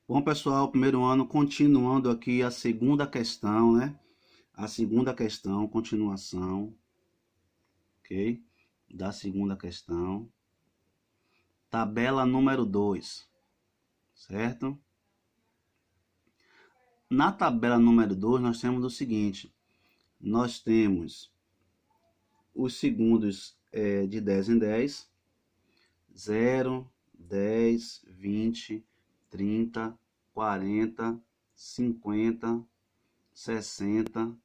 Bom, pessoal, primeiro ano, continuando aqui a segunda questão, né? A segunda questão, continuação, ok? Da segunda questão. Tabela número 2, certo? Na tabela número 2, nós temos o seguinte. Nós temos os segundos de 10 em 10, 0, 10, 20, 30, 40, 50, 60,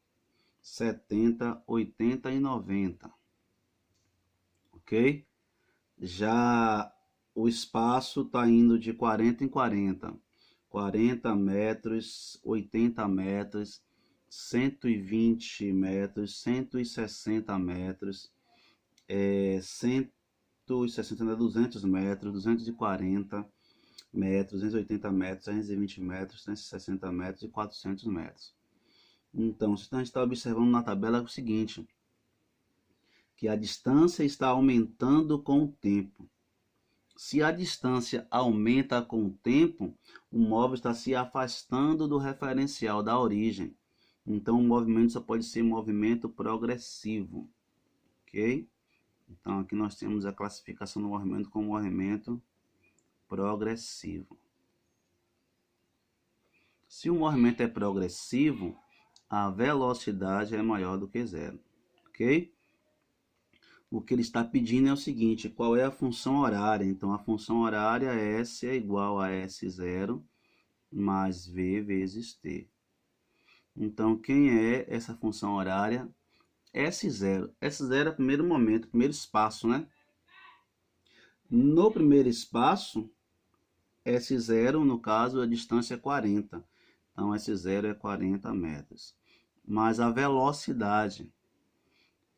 70, 80 e 90, ok? Já o espaço está indo de 40 em 40, 40 metros, 80 metros, 120 metros, 160 metros, 160, 200 metros, 240 metros, 280 metros, 320 metros, 360 metros e 400 metros. Então, se a gente está observando na tabela é o seguinte, que a distância está aumentando com o tempo. Se a distância aumenta com o tempo, o móvel está se afastando do referencial da origem. Então, o movimento só pode ser movimento progressivo, ok? Então, aqui nós temos a classificação do movimento como movimento progressivo. Se o movimento é progressivo, a velocidade é maior do que zero, ok? O que ele está pedindo é o seguinte, qual é a função horária? Então, a função horária S é igual a S0 mais V vezes T. Então, quem é essa função horária? S0. S0 é o primeiro momento, primeiro espaço, né? No primeiro espaço, S0, no caso, a distância é 40. Então, S0 é 40 metros. Mas a velocidade,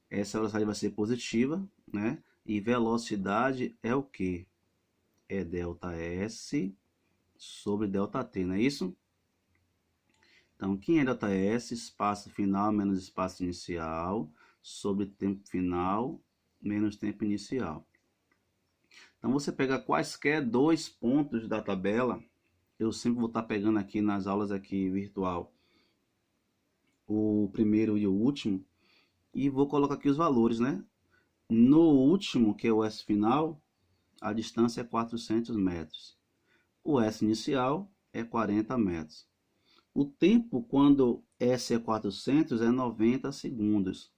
essa velocidade vai ser positiva, né? E velocidade é o quê? É ΔS sobre ΔT, não é isso? Então, quem é ΔS? Espaço final menos espaço inicial sobre tempo final menos tempo inicial. Então, você pega quaisquer dois pontos da tabela, eu sempre vou estar pegando aqui nas aulas aqui virtual o primeiro e o último, e vou colocar aqui os valores, né? No último, que é o S final, a distância é 400 metros. O S inicial é 40 metros. O tempo quando S é 400 é 90 segundos.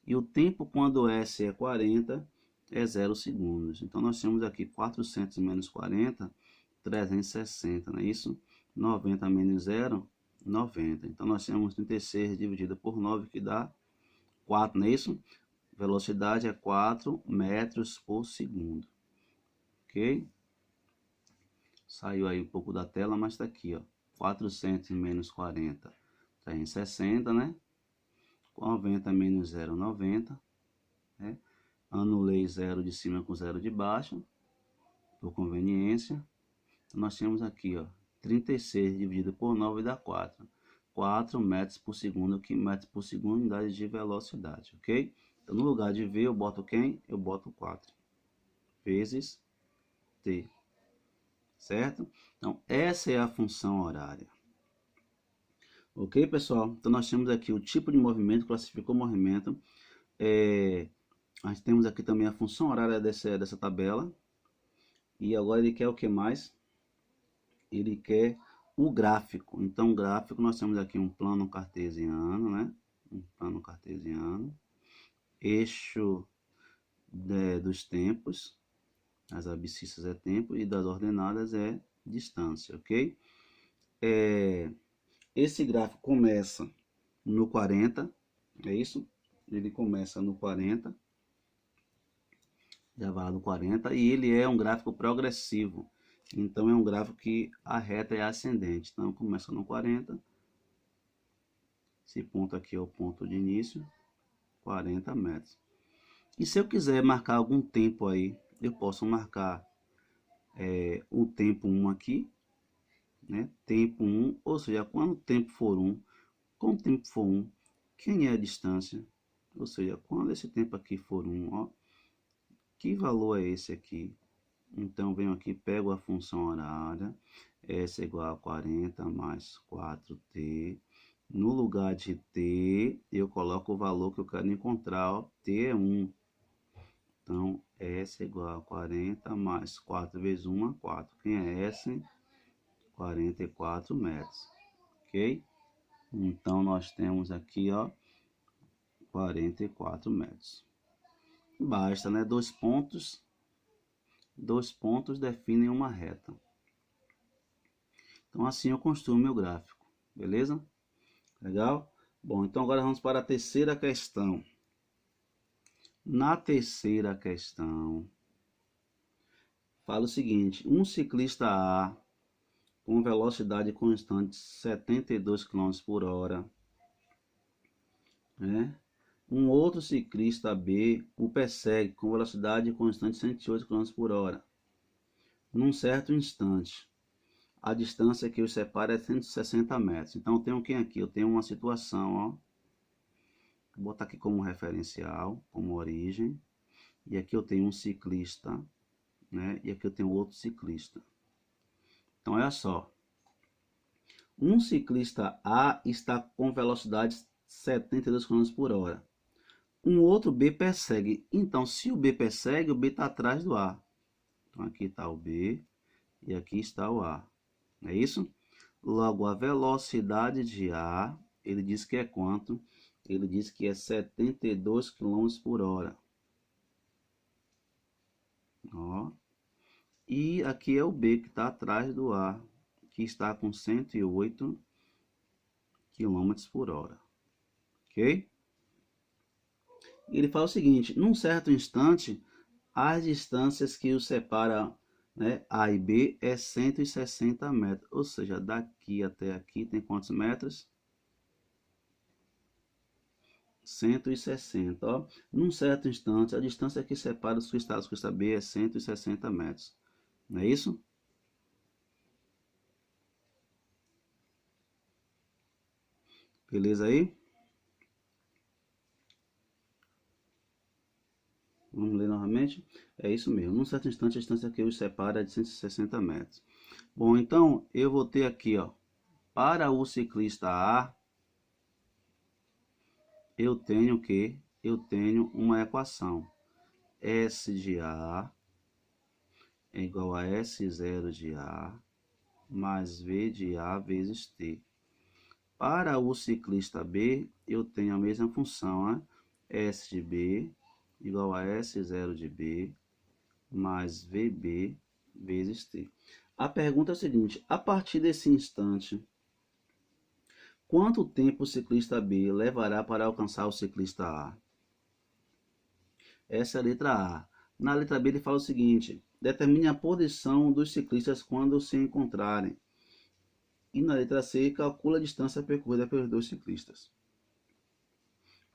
E o tempo quando S é 40 é 0 segundos. Então nós temos aqui 400 menos 40, 360, não é isso? 90 menos 0, 90. Então nós temos 36 dividido por 9, que dá 4, não é isso? Velocidade é 4 metros por segundo. Ok? Saiu aí um pouco da tela, mas está aqui, ó. 400 menos 40, 360, né? 90 menos 0, 90. Né? Anulei 0 de cima com 0 de baixo, por conveniência. Nós temos aqui, ó, 36 dividido por 9 dá 4. 4 metros por segundo, que metros por segundo, unidade de velocidade, ok? Então, no lugar de V, eu boto quem? Eu boto 4 vezes T, certo? Então, essa é a função horária. Ok, pessoal? Então, nós temos aqui o tipo de movimento, classificou o movimento. Nós temos aqui também a função horária dessa tabela. E agora ele quer o que mais? Ele quer o gráfico. Então, o gráfico, nós temos aqui um plano cartesiano, né? Um plano cartesiano. Eixo dos tempos. As abscissas é tempo e das ordenadas é distância, ok? Esse gráfico começa no 40, é isso? Ele começa no 40, já vai lá no 40, e ele é um gráfico progressivo. Então é um gráfico que a reta é ascendente. Então começa no 40, esse ponto aqui é o ponto de início, 40 metros. E se eu quiser marcar algum tempo aí, eu posso marcar o tempo 1 aqui, né? Tempo 1, ou seja, quando o tempo for 1, quando o tempo for 1, quem é a distância? Ou seja, quando esse tempo aqui for 1, ó, que valor é esse aqui? Então venho aqui, pego a função horária, S igual a 40 mais 4t. No lugar de t, eu coloco o valor que eu quero encontrar, ó, t é 1. Então, S igual a 40 mais 4 vezes 1 é 4. Quem é S? 44 metros, ok? Então, nós temos aqui, ó, 44 metros. Basta, né? Dois pontos definem uma reta. Então, assim eu construo meu gráfico, beleza? Legal? Bom, então agora vamos para a terceira questão. Na terceira questão, fala o seguinte: um ciclista A com velocidade constante 72 km por hora, né? Um outro ciclista B o persegue com velocidade constante 108 km por hora. Num certo instante, a distância que os separa é 160 metros. Então, eu tenho quem aqui? Eu tenho uma situação, ó. Vou botar aqui como referencial, como origem. E aqui eu tenho um ciclista, né? E aqui eu tenho outro ciclista. Então, olha só. Um ciclista A está com velocidade 72 km por hora. Um outro B persegue. Então, se o B persegue, o B está atrás do A. Então, aqui está o B e aqui está o A. É isso? Logo, a velocidade de A, ele diz que é quanto? Ele diz que é 72 km por hora. Ó. E aqui é o B que está atrás do A, que está com 108 km por hora. Ok? Ele fala o seguinte: num certo instante, as distâncias que os separam, né, A e B é 160 metros. Ou seja, daqui até aqui tem quantos metros? 160. Ó. Num certo instante, a distância que separa os cristais do cristal B é 160 metros. Não é isso? Beleza aí? Vamos ler novamente? É isso mesmo. Num certo instante, a distância que os separa é de 160 metros. Bom, então, eu vou ter aqui, ó, para o ciclista A, eu tenho o quê? Eu tenho uma equação. S de A é igual a S0 de A mais V de A vezes T. Para o ciclista B, eu tenho a mesma função, né? S de B igual a S0 de B mais VB vezes T. A pergunta é a seguinte: a partir desse instante, quanto tempo o ciclista B levará para alcançar o ciclista A? Essa é a letra A. Na letra B ele fala o seguinte: determine a posição dos ciclistas quando se encontrarem. E na letra C, calcula a distância percorrida pelos dois ciclistas.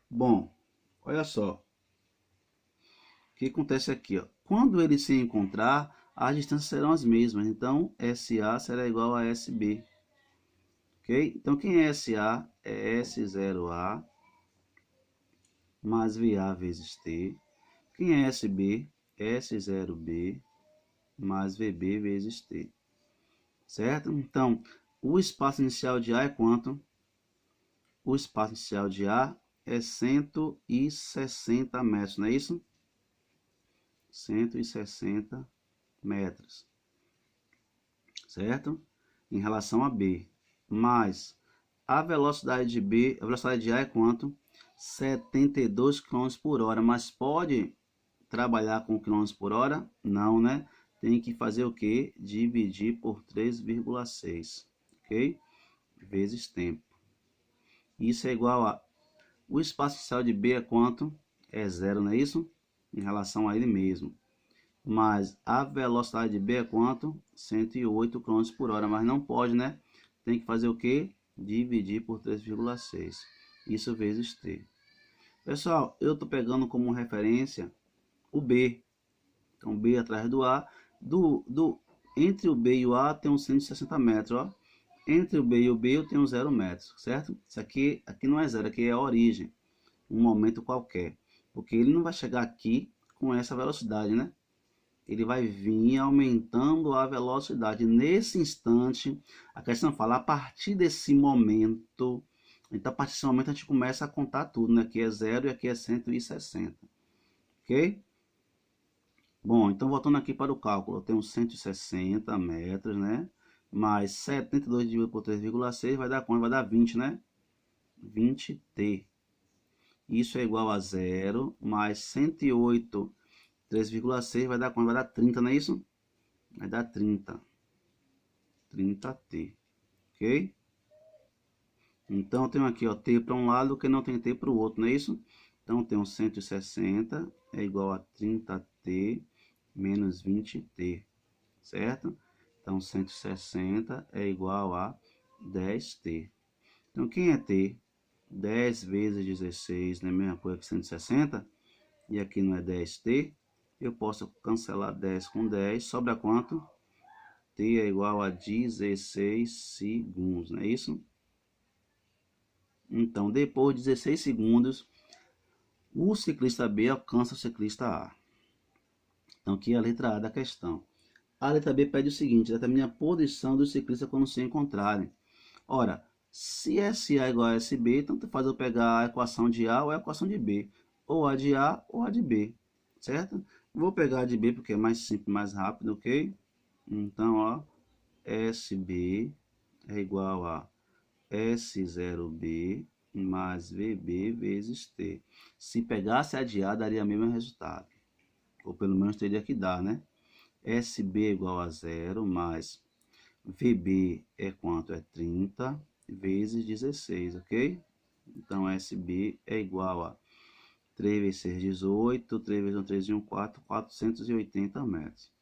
Bom, olha só. O que acontece aqui? Ó? Quando ele se encontrar, as distâncias serão as mesmas. Então, SA será igual a SB. Ok? Então, quem é SA? É S0A mais VA vezes T. Quem é SB? S0B mais VB vezes T. Certo? Então, o espaço inicial de A é quanto? O espaço inicial de A é 160 metros, não é isso? 160 metros. Certo? Em relação a B. Mais a velocidade de B, a velocidade de A é quanto? 72 km por hora. Mas pode trabalhar com km por hora? Não, né? Tem que fazer o quê? Dividir por 3,6. Ok? Vezes tempo. Isso é igual a... O espaço inicial de B é quanto? É zero, não é isso? Em relação a ele mesmo. Mas a velocidade de B é quanto? 108 km por hora. Mas não pode, né? Tem que fazer o quê? Dividir por 3,6. Isso vezes T. Pessoal, eu estou pegando como referência o B. Então, B atrás do A. Entre o B e o A tem uns 160 metros, ó. Entre o B e o B eu tenho 0 metros, certo? Isso aqui não é zero, aqui é a origem. Um momento qualquer. Porque ele não vai chegar aqui com essa velocidade, né? ele vai vir aumentando a velocidade. Nesse instante, a questão fala, a partir desse momento, então a partir desse momento a gente começa a contar tudo, né? Aqui é 0 e aqui é 160, ok? Bom, então voltando aqui para o cálculo, eu tenho 160 metros, né? Mais 72 dividido por 3,6 vai dar quanto? Vai dar 20, né? 20t. Isso é igual a 0, mais 108, 3,6 vai dar quanto? Vai dar 30, não é isso? Vai dar 30. 30t, ok? Então eu tenho aqui, ó, t para um lado que não tem t para o outro, não é isso? Então eu tenho 160 é igual a 30t menos 20t, certo? Então 160 é igual a 10t. Então quem é t? 10 vezes 16 não é a mesma coisa que 160? E aqui não é 10t? Eu posso cancelar 10 com 10, sobra quanto? T é igual a 16 segundos, não é isso? Então, depois de 16 segundos, o ciclista B alcança o ciclista A. Então, aqui é a letra A da questão. A letra B pede o seguinte, determine a posição dos ciclistas quando se encontrarem. Ora, se SA é igual a SB, tanto faz eu pegar a equação de A ou a equação de B. Ou a de A ou a de B, certo? Vou pegar a de B porque é mais simples, mais rápido, ok? Então, ó, SB é igual a S0B mais VB vezes T. Se pegasse a de A, daria o mesmo resultado. Ou pelo menos teria que dar, né? SB é igual a 0 mais VB é quanto? É 30 vezes 16, ok? Então, SB é igual a 3 vezes 6, 18, 3 vezes 1, 3 e 1, 4, 480 metros.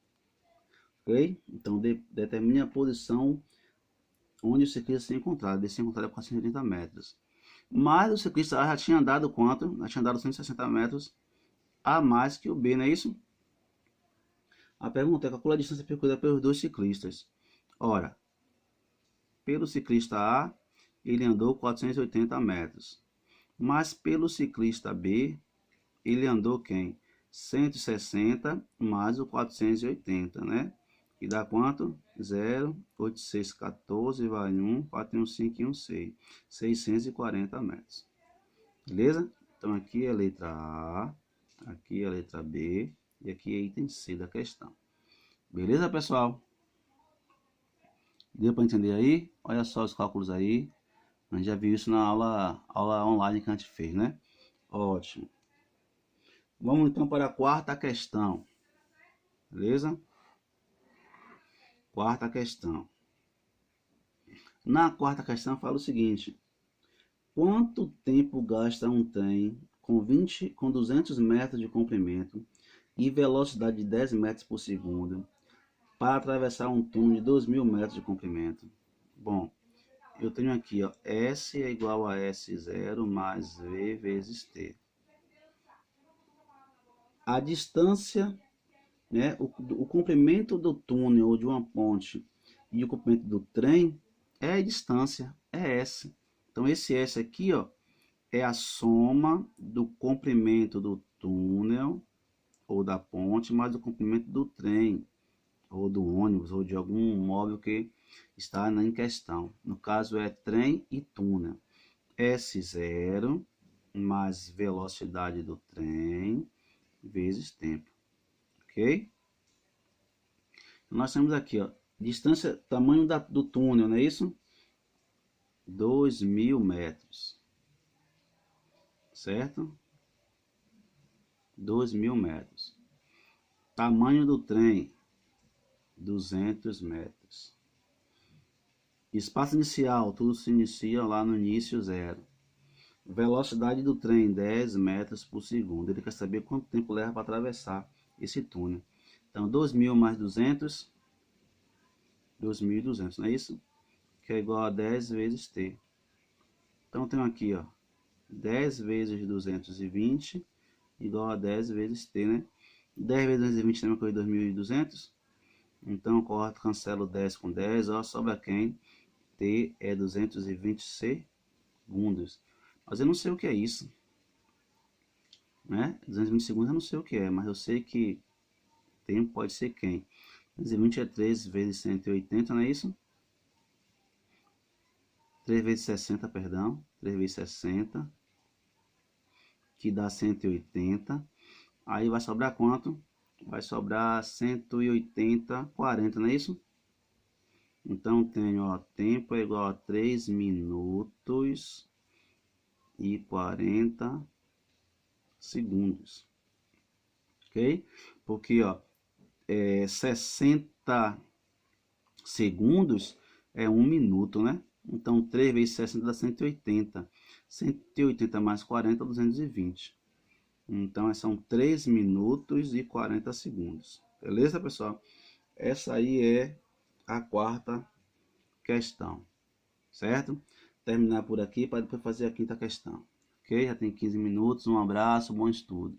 Ok? Então, determine a posição onde o ciclista se encontrava. Ele se encontrava a 480 metros. Mas o ciclista A já tinha andado quanto? Já tinha andado 160 metros a mais que o B, não é isso? A pergunta é: calcula a distância percorrida pelos dois ciclistas. Ora, pelo ciclista A, ele andou 480 metros. Mas pelo ciclista B, ele andou quem? 160 mais o 480, né? E dá quanto? 0, 8, 6, 14, vai 1, 4, 1, 5 e 1, 6. 640 metros. Beleza? Então aqui é a letra A, aqui é a letra B e aqui é item C da questão. Beleza, pessoal? Deu para entender aí? Olha só os cálculos aí. A gente já viu isso na aula online que a gente fez, né? Ótimo. Vamos então para a quarta questão. Beleza? Quarta questão. Na quarta questão fala o seguinte: quanto tempo gasta um trem com 200 metros de comprimento e velocidade de 10 metros por segundo para atravessar um túnel de 2.000 metros de comprimento? Bom, eu tenho aqui, ó, S é igual a S0 mais V vezes T. A distância, né, o comprimento do túnel ou de uma ponte e o comprimento do trem é a distância, é S. Então esse S aqui, ó, é a soma do comprimento do túnel ou da ponte mais o comprimento do trem ou do ônibus ou de algum móvel que está em questão. No caso é trem e túnel. S0 mais velocidade do trem vezes tempo, ok? Nós temos aqui, ó, distância, tamanho do túnel, não é isso? 2.000 metros, certo? 2.000 metros. Tamanho do trem, 200 metros. Espaço inicial, tudo se inicia lá no início, 0. Velocidade do trem, 10 metros por segundo. Ele quer saber quanto tempo leva para atravessar esse túnel. Então, 2.000 mais 200, 2.200, não é isso? Que é igual a 10 vezes t. Então, tenho aqui, ó, 10 vezes 220 igual a 10 vezes t, né? 10 vezes 220 é a mesma coisa de 2.200. Então, corto, cancelo 10 com 10, ó, sobra quem? T é 220 segundos. Mas eu não sei o que é isso, né? 220 segundos eu não sei o que é, mas eu sei que tempo pode ser quem? 220 é 3 vezes 180, não é isso? 3 vezes 60, perdão. 3 vezes 60, que dá 180. Aí vai sobrar quanto? Vai sobrar 180, 40, não é isso? Então, tenho, ó, tempo é igual a 3 minutos e 40 segundos. Ok? Porque, ó, 60 segundos é 1 minuto, né? Então, 3 vezes 60 dá 180. 180 mais 40, 220. Então, são 3 minutos e 40 segundos. Beleza, pessoal? Essa aí é a quarta questão, certo? Terminar por aqui para depois fazer a quinta questão. Ok? Já tem 15 minutos. Um abraço, bom estudo.